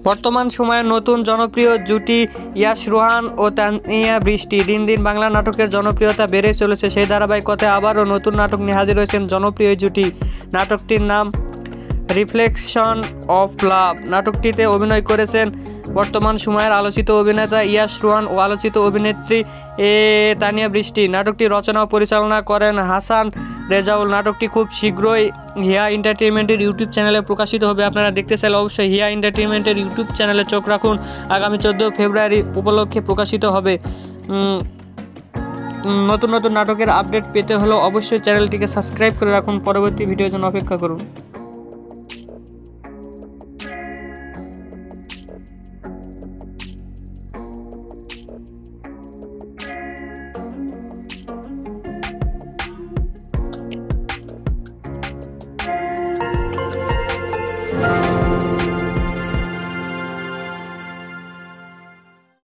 বর্তমান সময়ে নতুন জনপ্রিয় জুটি ইয়াশ রোহান ও তানিয়া বৃষ্টি। দিন দিন বাংলা নাটকের জনপ্রিয়তা বেড়ে চলেছে। সেই ধারাবাহিকতায় আবারও নতুন নাটক নিয়ে হাজির হয়েছেন জনপ্রিয় জুটি। নাটকটির নাম রিফ্লেকশন অফ লাভ। নাটকটিতে অভিনয় করেছেন বর্তমান সময়ের আলোচিত অভিনেতা ইয়াশ রোহান ও আলোচিত অভিনেত্রী তানিয়া বৃষ্টি। নাটকটি রচনা ও পরিচালনা করেন হাসান রেজাউল। নাটকটি খুব শীঘ্রই হিয়া এন্টারটেইনমেন্টের ইউটিউব চ্যানেলে প্রকাশিত হবে। আপনারা দেখতে চাইলে অবশ্যই হিয়া এন্টারটেইনমেন্টের ইউটিউব চ্যানেলে চোখ রাখুন। আগামী 14 ফেব্রুয়ারি উপলক্ষে প্রকাশিত হবে। নতুন নতুন নাটকের আপডেট পেতে হলে অবশ্যই চ্যানেলটিকে সাবস্ক্রাইব করে রাখুন। পরবর্তী ভিডিওর জন্য অপেক্ষা করুন।